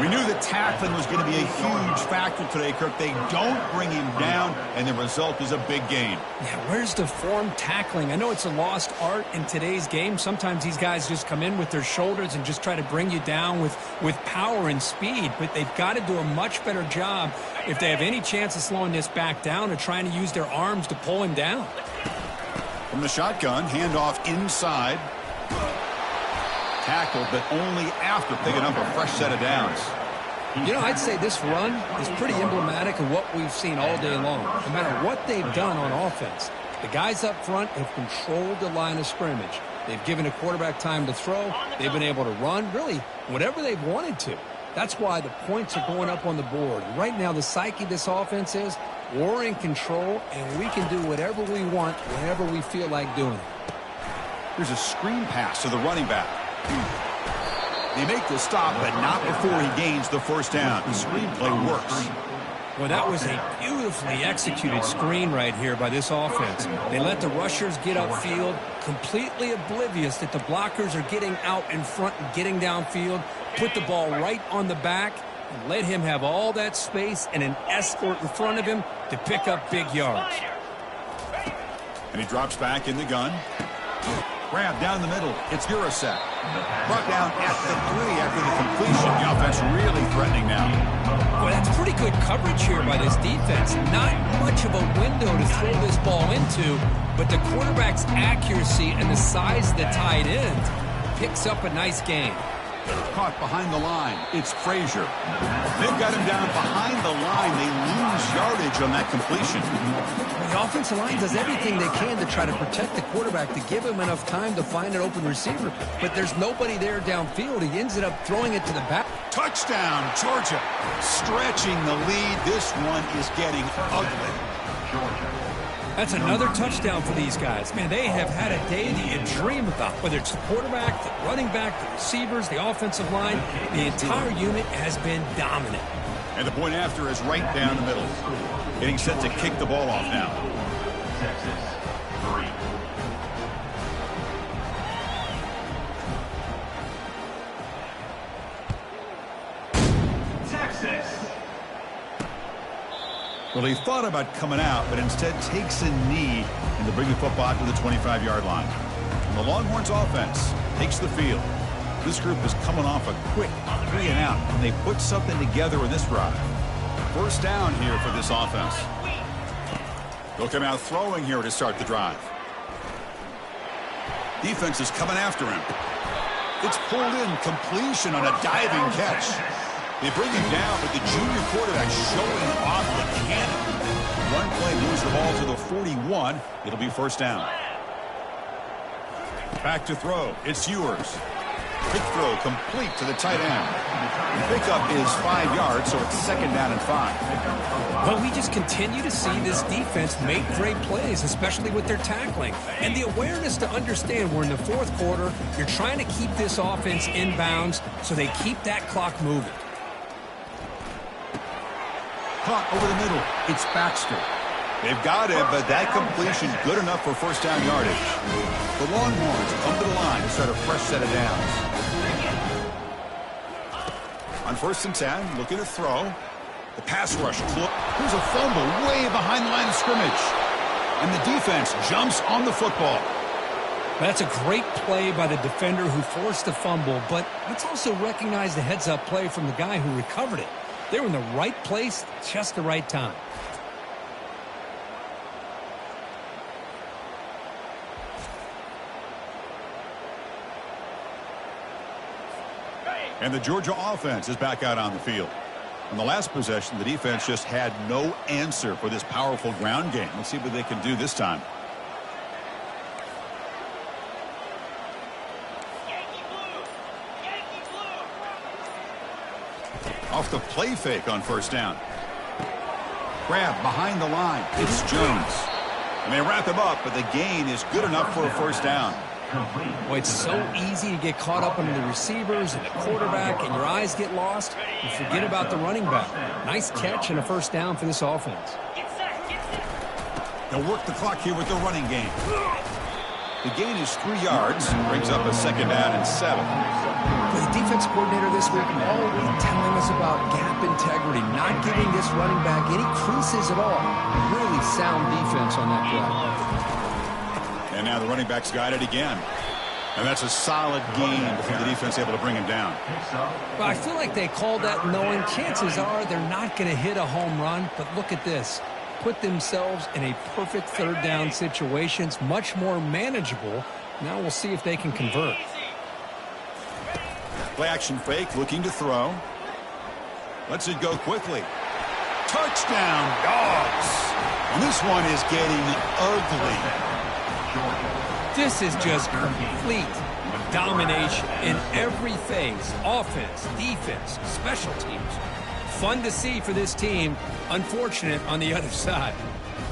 We knew that tackling was going to be a huge factor today, Kirk. They don't bring him down, and the result is a big gain. Yeah, where's the form tackling? I know it's a lost art in today's game. Sometimes these guys just come in with their shoulders and just try to bring you down with power and speed, but they've got to do a much better job if they have any chance of slowing this back down or trying to use their arms to pull him down. From the shotgun, handoff inside. Tackled, but only after picking up a fresh set of downs. You know, I'd say this run is pretty emblematic of what we've seen all day long. No matter what they've done on offense, the guys up front have controlled the line of scrimmage. They've given a quarterback time to throw. They've been able to run, really, whatever they've wanted to. That's why the points are going up on the board. Right now, the psyche of this offense is we're in control, and we can do whatever we want whenever we feel like doing it. Here's a screen pass to the running back. They make the stop, but not before he gains the first down. The screenplay works. Well, that was a beautifully executed screen right here by this offense. They let the rushers get upfield, completely oblivious that the blockers are getting out in front and getting downfield, put the ball right on the back, and let him have all that space and an escort in front of him to pick up big yards. And he drops back in the gun. Grab down the middle. It's Urasek. Brought down at the 3 after the completion. The offense really threatening now. Well, that's pretty good coverage here by this defense. Not much of a window to throw this ball into, but the quarterback's accuracy and the size of the tight end picks up a nice gain. Caught behind the line. It's Frazier. They've got him down behind the line. They lose yardage on that completion. The offensive line does everything they can to try to protect the quarterback, to give him enough time to find an open receiver. But there's nobody there downfield. He ends up throwing it to the back. Touchdown, Georgia. Stretching the lead. This one is getting ugly. That's another touchdown for these guys. Man, they have had a day that you dream about. Whether it's the quarterback, the running back, the receivers, the offensive line, the entire unit has been dominant. And the point after is right down the middle. Getting set to kick the ball off now. Texas 3. Texas. Well, he thought about coming out, but instead takes a knee and to bring the football out to the 25-yard line. And the Longhorns offense takes the field. This group is coming off a quick 3 and out, and they put something together in this drive. First down here for this offense. They'll come out throwing here to start the drive. Defense is coming after him. It's pulled in, completion on a diving catch. They bring him down, but the junior quarterback showing off the cannon. One play moves the ball to the 41. It'll be first down. Back to throw. It's Ewers. Quick throw complete to the tight end. The pickup is 5 yards, so it's 2nd down and 5. Well, we just continue to see this defense make great plays, especially with their tackling. And the awareness to understand we're in the 4th quarter, you're trying to keep this offense in bounds so they keep that clock moving. Caught over the middle. It's Baxter. They've got him, but that completion good enough for 1st down yardage. The Longhorns come to the line to start a fresh set of downs. On 1st and 10, looking to throw. The pass rush. There's a fumble way behind the line of scrimmage. And the defense jumps on the football. That's a great play by the defender who forced the fumble, but let's also recognize the heads-up play from the guy who recovered it. They were in the right place, just the right time. And the Georgia offense is back out on the field. On the last possession, the defense just had no answer for this powerful ground game. Let's see what they can do this time. Yankee blue! Yankee blue! Off the play fake on 1st down. Grab behind the line. It's Jones. And they wrap him up, but the gain is good enough for a 1st down. Boy, it's so easy to get caught up into the receivers and the quarterback, and your eyes get lost. You forget about the running back. Nice catch and a 1st down for this offense. Get set! Get set! They'll work the clock here with the running game. The gain is 3 yards, brings up a 2nd down and 7. For the defense coordinator this week, always telling us about gap integrity, not giving this running back any creases at all. Really sound defense on that play. And now the running back's got it again. And that's a solid gain before the defense able to bring him down. Well, I feel like they called that knowing chances are they're not going to hit a home run. But look at this. Put themselves in a perfect 3rd down situation. It's much more manageable. Now we'll see if they can convert. Play action fake, looking to throw. Lets it go quickly. Touchdown, Dogs. And this one is getting ugly. This is just complete domination in every phase. Offense, defense, special teams. Fun to see for this team. Unfortunate on the other side.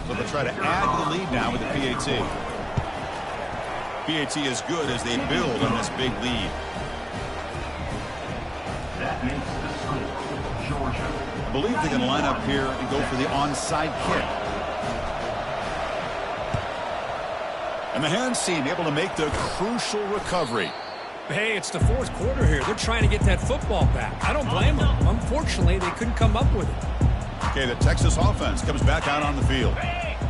So they'll try to add to the lead now with the PAT. PAT is good as they build on this big lead. That makes the score, Georgia. I believe they can line up here and go for the onside kick. And the hands team able to make the crucial recovery. Hey, it's the 4th quarter here. They're trying to get that football back. I don't blame them. Unfortunately, they couldn't come up with it. Okay, the Texas offense comes back out on the field.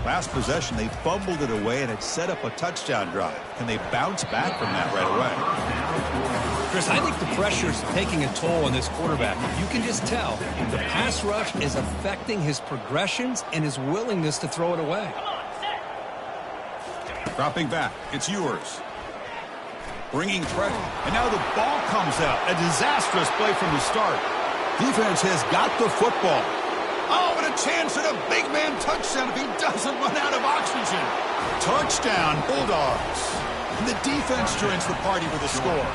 Last possession, they fumbled it away and had set up a touchdown drive. Can they bounce back from that right away? Chris, I think the pressure's taking a toll on this quarterback. You can just tell the pass rush is affecting his progressions and his willingness to throw it away. Dropping back, it's yours. Bringing pressure, and now the ball comes out. A disastrous play from the start. Defense has got the football. Oh, and a chance at a big man touchdown if he doesn't run out of oxygen. Touchdown, Bulldogs. And the defense joins the party with a score.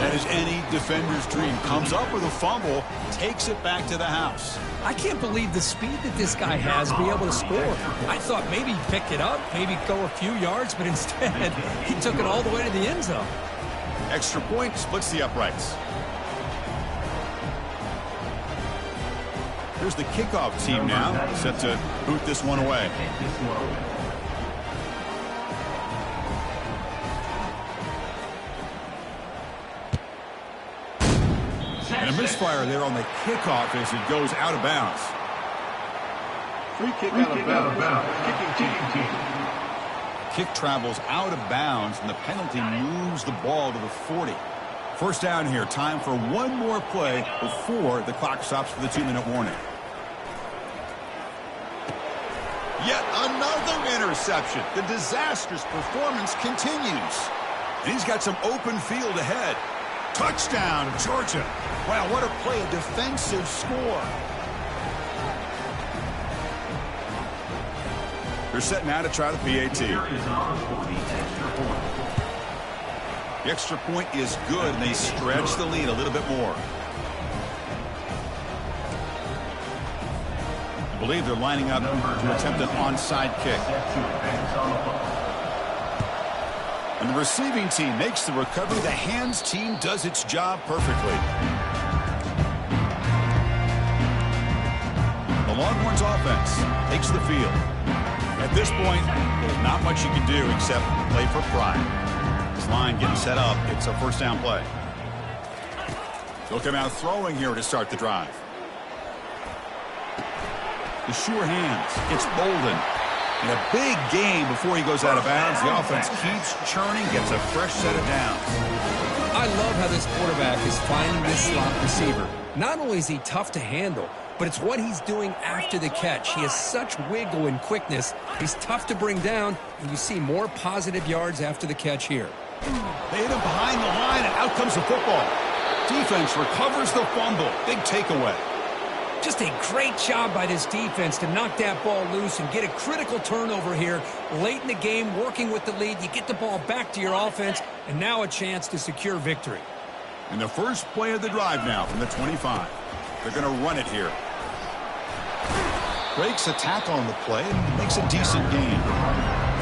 That is any defender's dream. Comes up with a fumble, takes it back to the house. I can't believe the speed that this guy has to be able to score. I thought maybe he'd pick it up, maybe go a few yards, but instead he took it all the way to the end zone. Extra point splits the uprights. Here's the kickoff team now, set to boot this one away. And a misfire there on the kickoff as it goes out of bounds. Free kick out of bounds. Kicking team. Kick travels out of bounds, and the penalty moves the ball to the 40. 1st down here. Time for one more play before the clock stops for the 2-minute warning. Yet another interception. The disastrous performance continues. And he's got some open field ahead. Touchdown, Georgia. Wow, what a play, a defensive score. They're set now to try the PAT. The extra point is good, and they stretch the lead a little bit more. I believe they're lining up to attempt an onside kick. And the receiving team makes the recovery. The hands team does its job perfectly. The Longhorns offense takes the field. At this point, there's not much you can do except play for pride. This line getting set up. It's a first down play. They'll come out throwing here to start the drive. The sure hands. It's Bolden. In a big game before he goes out of bounds. The offense keeps churning, gets a fresh set of downs. I love how this quarterback is finding this slot receiver. Not only is he tough to handle, but it's what he's doing after the catch. He has such wiggle and quickness. He's tough to bring down, and you see more positive yards after the catch here. They hit him behind the line, and out comes the football. Defense recovers the fumble. Big takeaway. Just a great job by this defense to knock that ball loose and get a critical turnover here late in the game, working with the lead. You get the ball back to your offense, and now a chance to secure victory. And the first play of the drive now from the 25. They're going to run it here. Breaks a tackle on the play and makes a decent gain.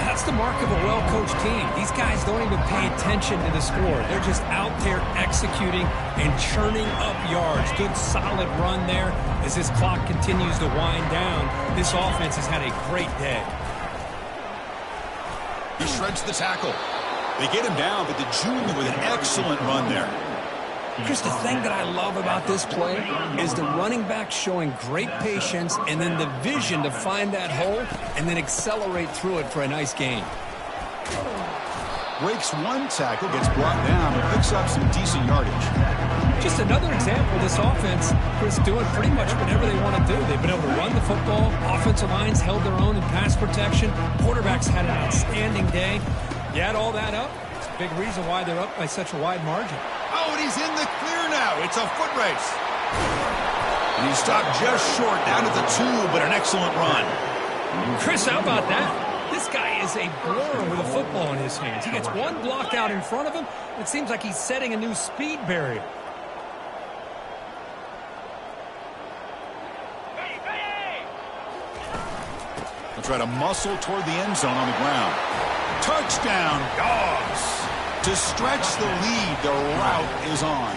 That's the mark of a well-coached team. These guys don't even pay attention to the score. They're just out there executing and churning up yards. Good, solid run there. As this clock continues to wind down, this offense has had a great day. He shreds the tackle. They get him down, but the junior with an excellent run there. Chris, the thing that I love about this play is the running back showing great patience and then the vision to find that hole and then accelerate through it for a nice gain. Breaks one tackle, gets brought down, and picks up some decent yardage. Just another example of this offense, Chris, doing pretty much whatever they want to do. They've been able to run the football. Offensive lines held their own in pass protection. Quarterbacks had an outstanding day. You add all that up, it's a big reason why they're up by such a wide margin. Oh, and he's in the clear now. It's a foot race. And he stopped just short, down at the 2, but an excellent run. Chris, how about that? This guy is a blur with a football in his hands. He gets one block out in front of him. It seems like he's setting a new speed barrier. He'll try to muscle toward the end zone on the ground. Touchdown, Dogs. To stretch the lead, the route is on.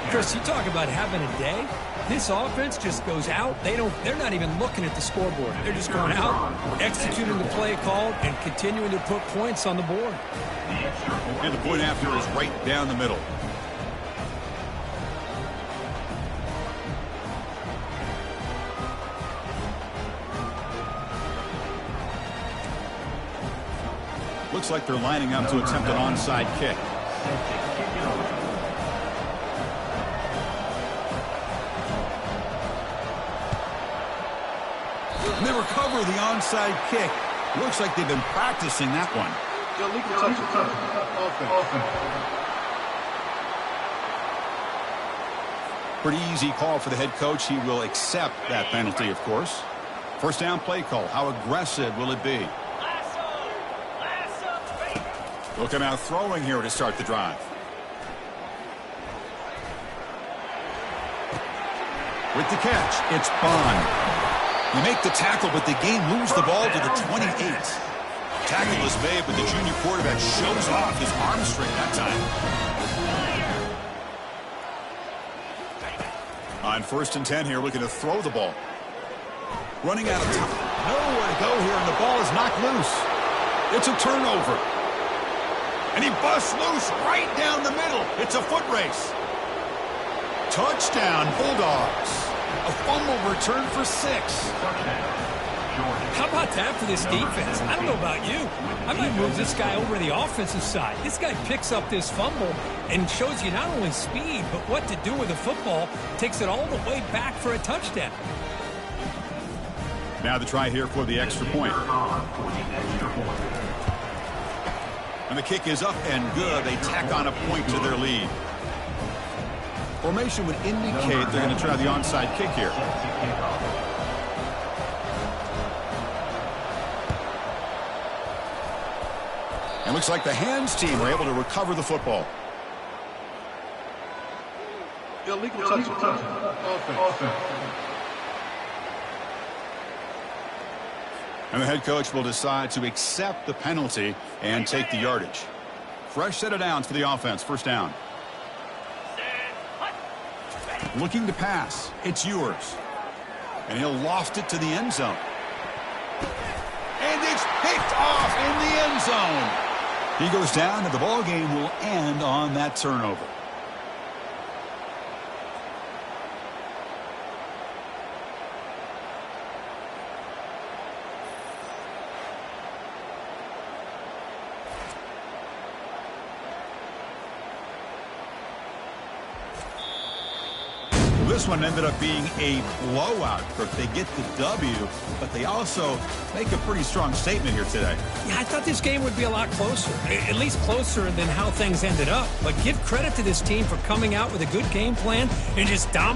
Chris, you talk about having a day. This offense just goes out. They're not even looking at the scoreboard. They're just going out, executing the play called, and continuing to put points on the board. And the point after is right down the middle. Looks like they're lining up to attempt an onside kick. And they recover the onside kick. Looks like they've been practicing that one. Illegal touch. Pretty easy call for the head coach. He will accept that penalty, of course. First down play call. How aggressive will it be? They'll come out throwing here to start the drive. With the catch, it's Bond. They make the tackle, but the game moves the ball to the 28. Tackle is made, but the junior quarterback shows off his arm strength that time. On 1st and 10 here, looking to throw the ball. Running out of time. Nowhere to go here, and the ball is knocked loose. It's a turnover. And he busts loose right down the middle. It's a foot race. Touchdown, Bulldogs. A fumble return for 6. How about that for this defense? I don't know about you. I might move this guy over to the offensive side. This guy picks up this fumble and shows you not only speed, but what to do with the football. Takes it all the way back for a touchdown. Now the try here for the extra point. And the kick is up and good. They tack on a point to their lead. Formation would indicate they're going to try the onside kick here. And It looks like the hands team were able to recover the football. Illegal touch. Offense. And the head coach will decide to accept the penalty and take the yardage. Fresh set of downs for the offense. First down. Looking to pass. It's Ewers. And he'll loft it to the end zone. And it's picked off in the end zone. He goes down, and the ball game will end on that turnover. This one ended up being a blowout. They get the W, but they also make a pretty strong statement here today. Yeah, I thought this game would be a lot closer, at least closer than how things ended up. But give credit to this team for coming out with a good game plan and just dominating.